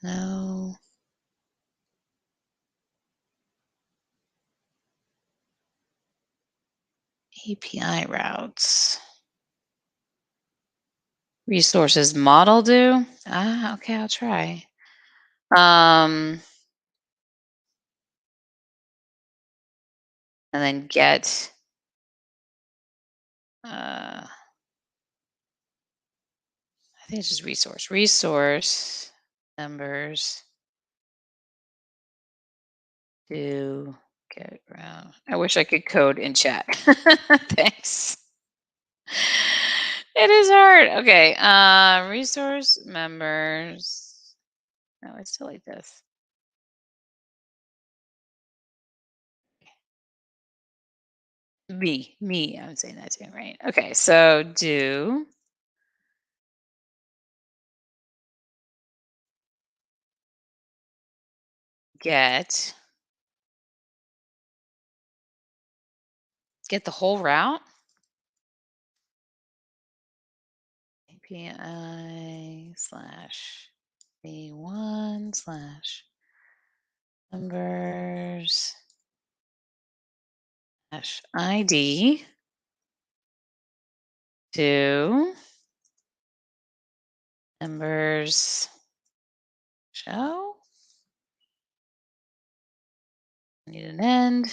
No. API routes. Resources model do? Okay, I'll try. And then get I think it's just resource members to get around. I wish I could code in chat. Thanks. It is hard. Okay. Resource members. No, it's still like this. Me. I'm saying that too, right? Okay. So do get the whole route. API slash A1 slash members slash ID to members show. need an end.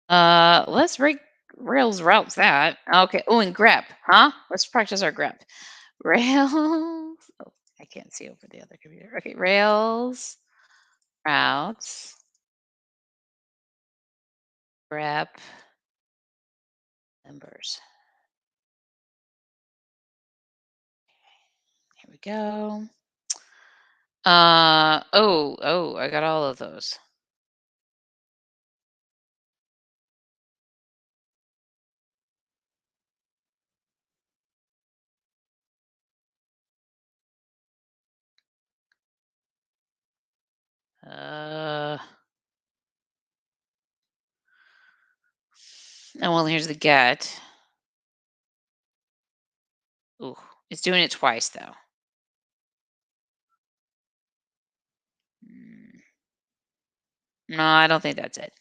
Let's Rails routes that. Okay. Oh, and grep, huh? Let's practice our grep. Rails. Oh, I can't see over the other computer. Okay, Rails routes grep members. Here we go. Oh, I got all of those. Uh, oh, well, here's the get. Ooh, it's doing it twice though. Mm, No, I don't think that's it.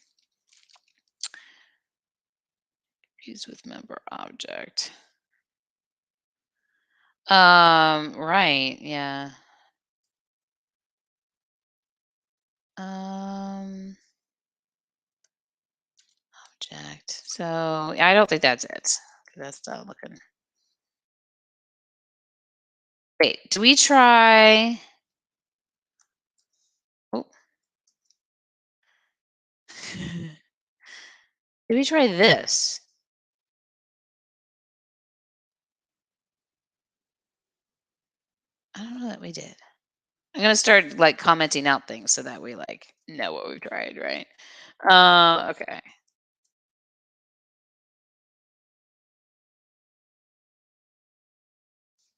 Use with member object. Right, yeah. Um, object. So yeah, I don't think that's it. That's not looking. Wait, do we try? Oh, did we try this? I don't know that we did. I'm gonna start like commenting out things so that we like know what we've tried, right? Okay.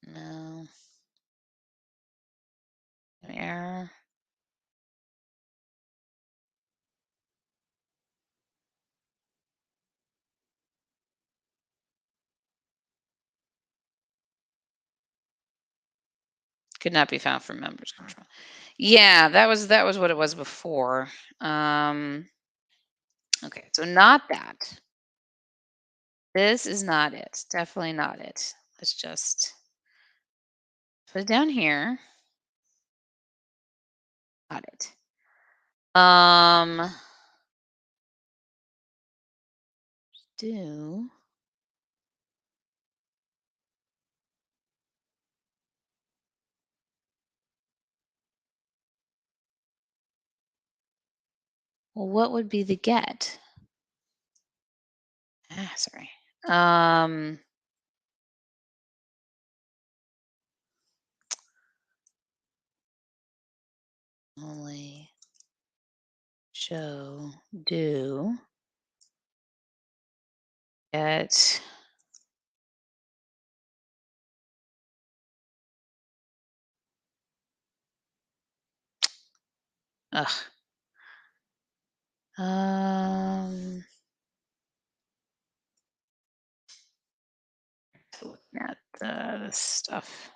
No error. Could not be found from members control. Yeah, that was what it was before. Okay, so not that. This is not it. Definitely not it. Let's just put it down here. Got it. Um, do well, what would be the get? Sorry. Um, only show do get ugh. Um, not the stuff.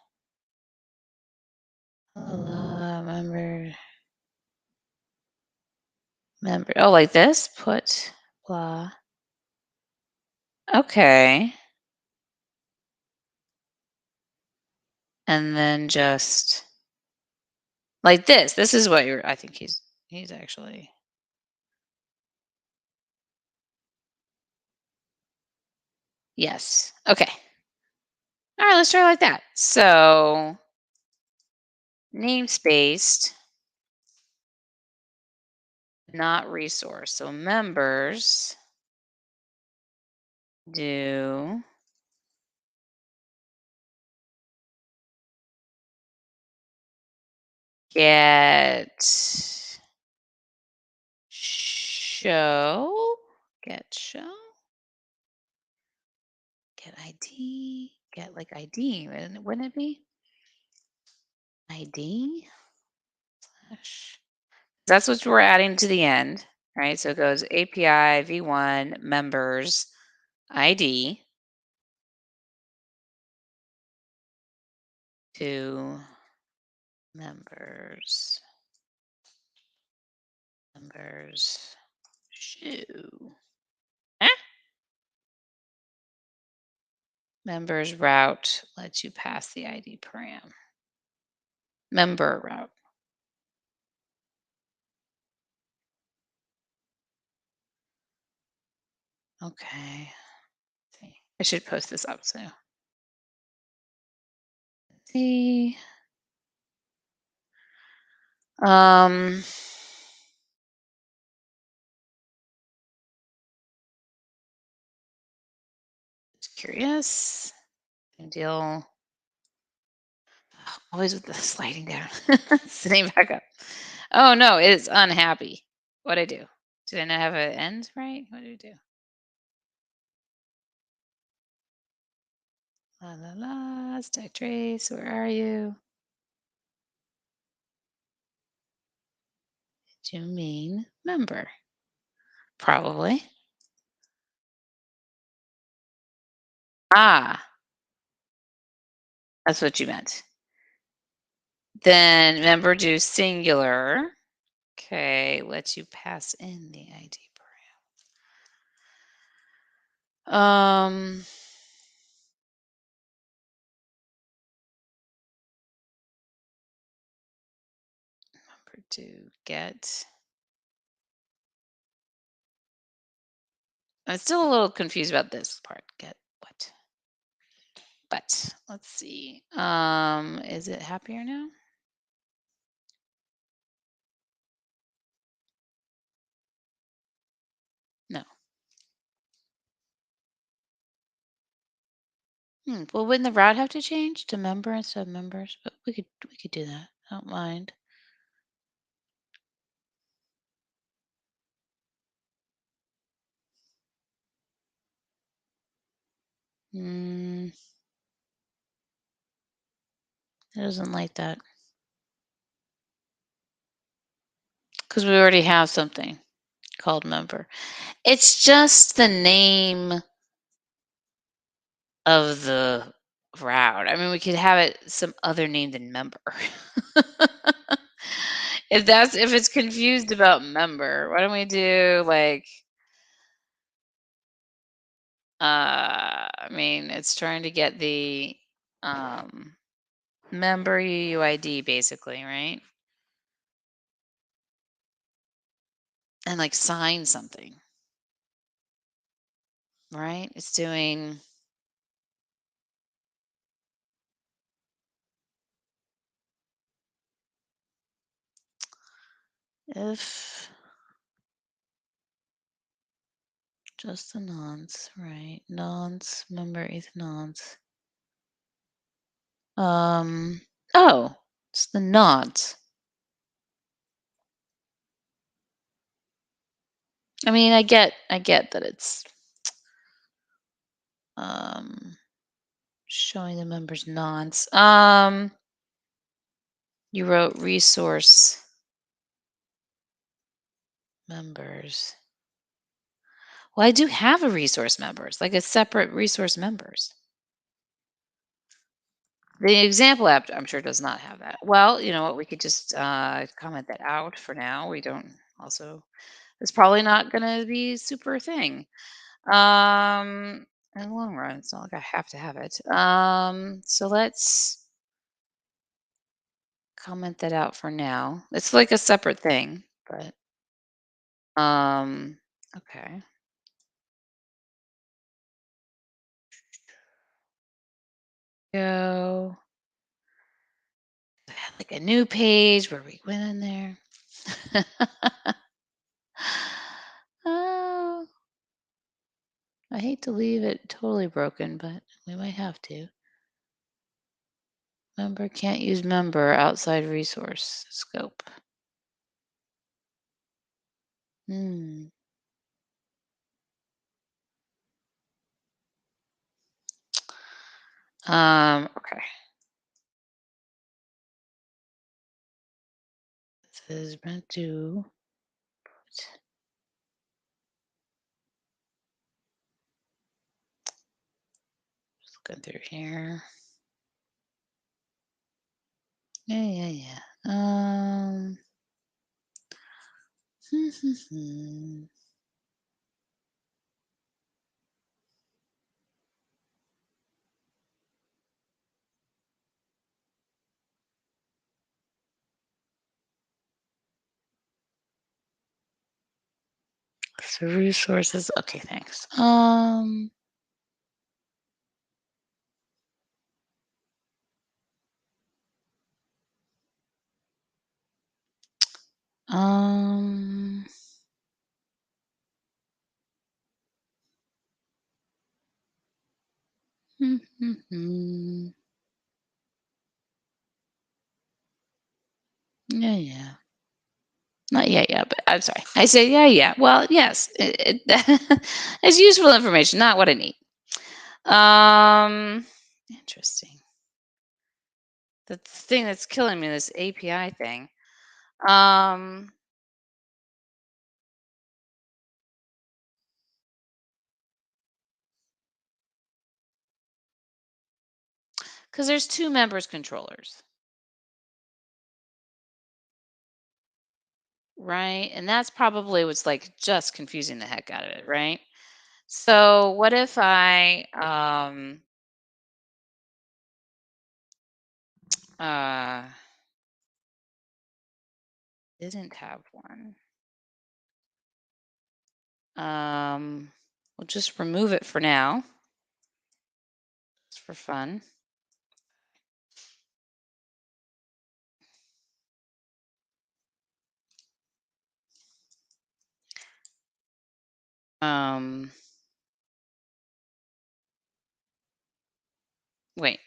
Member. Oh, like this? Put blah. Okay. And then just like this. This is what you're I think he's actually yes. Okay. All right, let's try like that. So namespaced, not resource. So members do get show, get show, get ID, get like ID, wouldn't it be? ID slash. That's what we're adding to the end, right? So it goes API v1 members ID to members shoe. Eh? Members route lets you pass the ID param. Member route. Okay. See. I should post this up so. See. Um just curious. Same deal. Always with the sliding down. Sitting back up. Oh no, it is unhappy. What'd I do? Did I not have an end right? What did I do? La la la, stack trace, where are you? Do you mean member? Probably. Ah, that's what you meant. Then member do singular. Okay, lets you pass in the ID param. Member do get. I'm still a little confused about this part. Get what? But let's see. Is it happier now? No. Well, wouldn't the route have to change to member instead of members? But we could do that. I don't mind. Mm, it doesn't like that because we already have something called member. It's just the name of the route. I mean, we could have it some other name than member. If it's confused about member, why don't we do like I mean, it's trying to get the um member UUID basically, right? And like sign something, right? It's doing if just the nonce, right? Nonce, member is nonce. Oh, it's the nonce. I mean, I get that it's um showing the members nonce. You wrote resource members. Well, I do have a resource members, like a separate resource members. The example app, I'm sure, does not have that. Well, you know what? We could just comment that out for now. We don't also, it's probably not going to be super thing. In the long run, it's not like I have to have it. So let's comment that out for now. It's like a separate thing, but okay. Go. I had like a new page where we went in there. Oh, I hate to leave it totally broken, but we might have to. Member can't use member outside resource scope. Hmm. Okay. This is meant to just looking through here. Yeah. So resources. Okay, thanks. Um, yeah, yeah. Not yet, yeah, but I'm sorry. I say, yeah, yeah. Well, yes, it's useful information, not what I need. Um, interesting. The thing that's killing me, this API thing. Um, because there's two members controllers, right? And that's probably what's like just confusing the heck out of it, right? So what if I uh didn't have one? We'll just remove it for now, just for fun. Um, wait,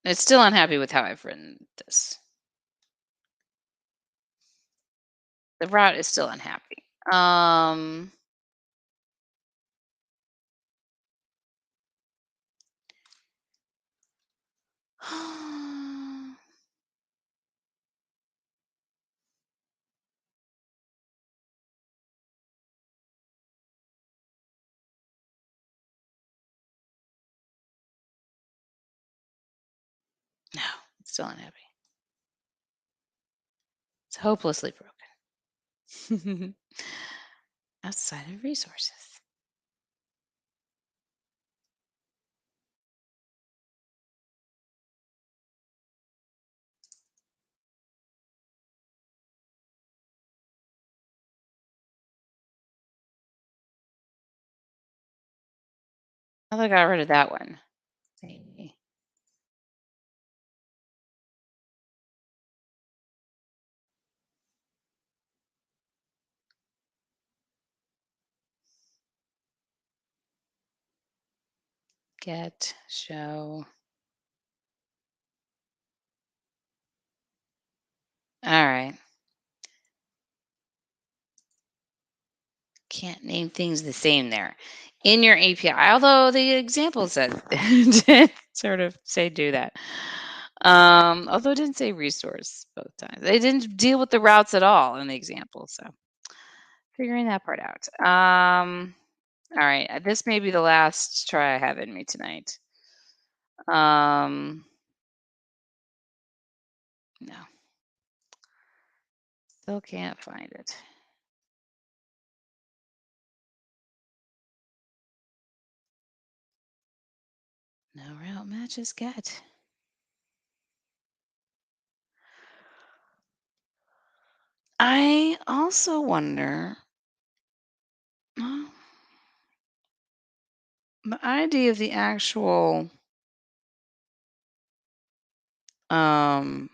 it's still unhappy with how I've written this. The route is still unhappy. No, it's still unhappy. It's hopelessly broken. Outside of resources. I think I got rid of that one. See. Get, show. All right. Can't name things the same there. In your API, although the example said did sort of say do that. Although it didn't say resource both times. They didn't deal with the routes at all in the example, so figuring that part out. All right, this may be the last try I have in me tonight. Um, no, still can't find it. No route matches get. I also wonder uh, the idea of the actual um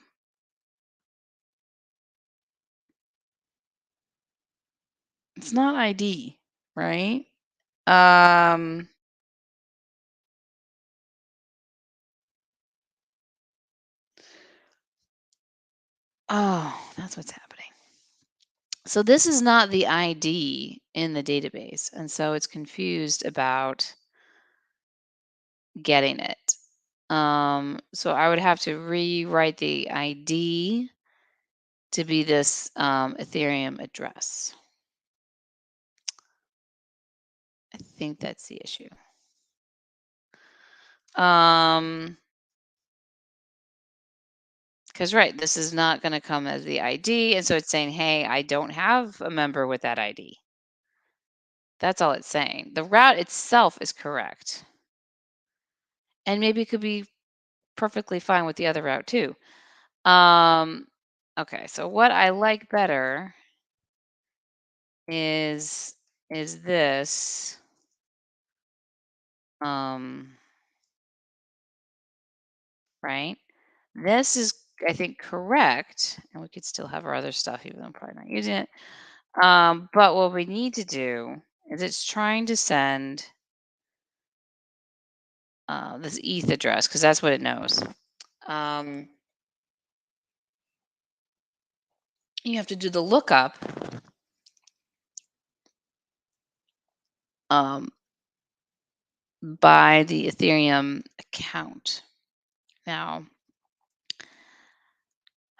it's not ID, right? Um oh, that's what's happening. So this is not the ID in the database, and so it's confused about getting it. So I would have to rewrite the ID to be this Ethereum address. I think that's the issue. Because right, this is not going to come as the ID, and so it's saying, "Hey, I don't have a member with that ID." That's all it's saying. The route itself is correct, and maybe it could be perfectly fine with the other route too. Okay, so what I like better is is this, um, right? This is, I think, correct, and we could still have our other stuff even though I'm probably not using it. But what we need to do is it's trying to send this ETH address because that's what it knows. Um, you have to do the lookup um, by the Ethereum account. Now,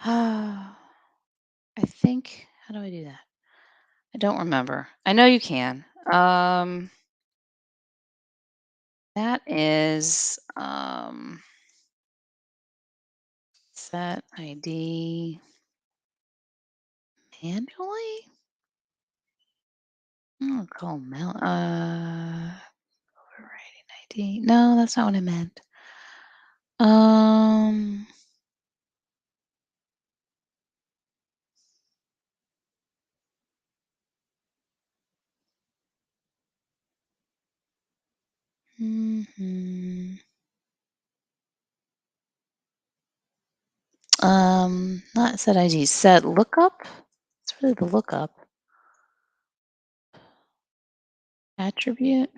I think, how do I do that? I don't remember. I know you can. That is set ID manually. Oh, call mail. Overriding ID. No, that's not what I meant. Um. mhm. Not set ID. Set lookup. It's really the lookup attribute.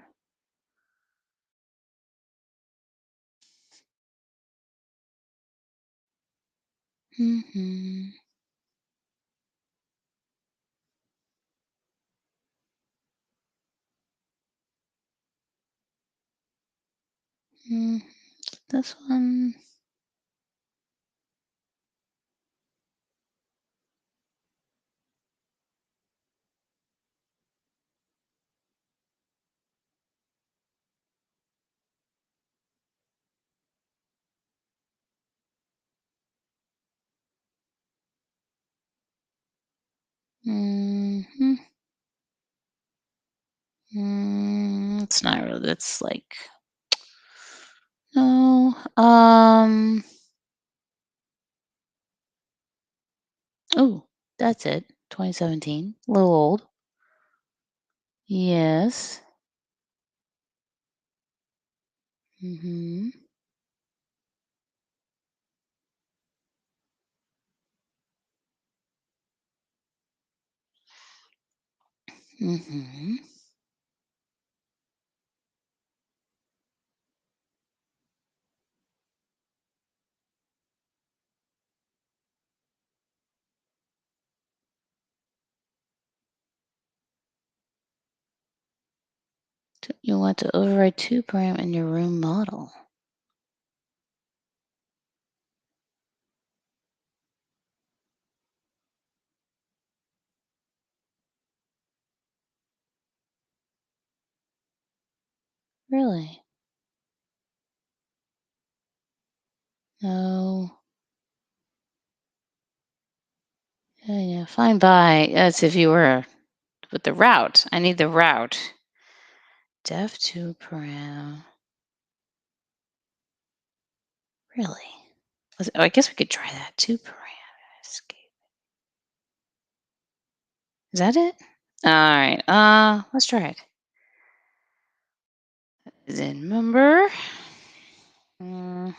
Mm-hmm. Mm, this one. Mm-hmm. It's not really. That's like no. Oh, that's it. 2017. A little old. Yes. Mm-hmm. Mm-hmm. You want to override two param in your room model. Really? No. Yeah, yeah. Fine by. That's if you were with the route. I need the route. Def two param. Really? Oh, I guess we could try that. Two param. Escape. Is that it? All right. Let's try it. Then member. Mm,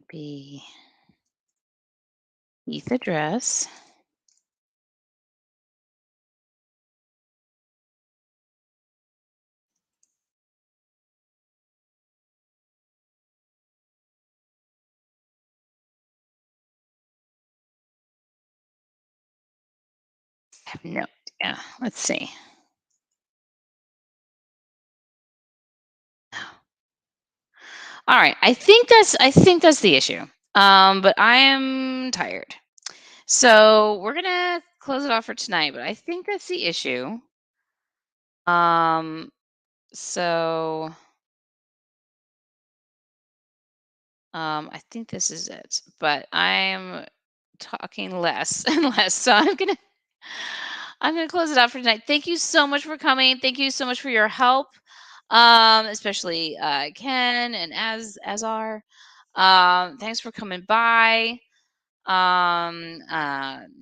be ETH address. I have no idea. Let's see. All right. I think that's the issue. But I am tired. So we're gonna close it off for tonight, but I think that's the issue. Um, so I think this is it. But I'm talking less and less. So I'm gonna close it out for tonight. Thank you so much for coming. Thank you so much for your help. especially Ken and Azar. Thanks for coming by.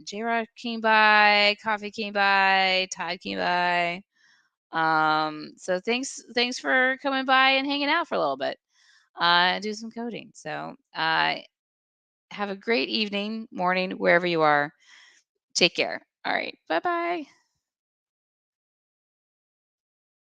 J-Rod came by, Coffee came by, Todd came by. So thanks for coming by and hanging out for a little bit. Do some coding. So have a great evening, morning, wherever you are. Take care. All right. Bye bye.